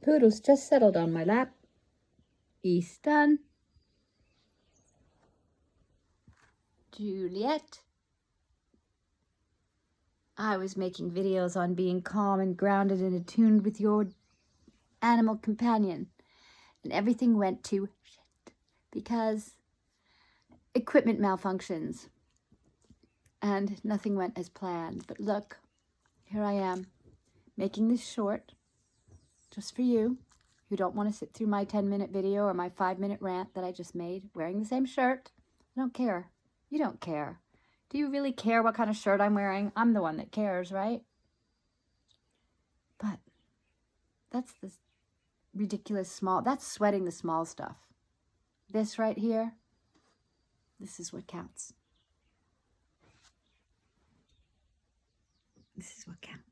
Poodles just settled on my lap. Easton. Juliet. I was making videos on being calm and grounded and attuned with your animal companion. And everything went to shit because equipment malfunctions. And nothing went as planned. But look, here I am, making this short, just for you, who don't want to sit through my 10-minute video or my 5-minute rant that I just made, wearing the same shirt. I don't care. You don't care. Do you really care what kind of shirt I'm wearing? I'm the one that cares, right? But that's the ridiculous small, that's sweating the small stuff. This right here, this is what counts. This is what counts.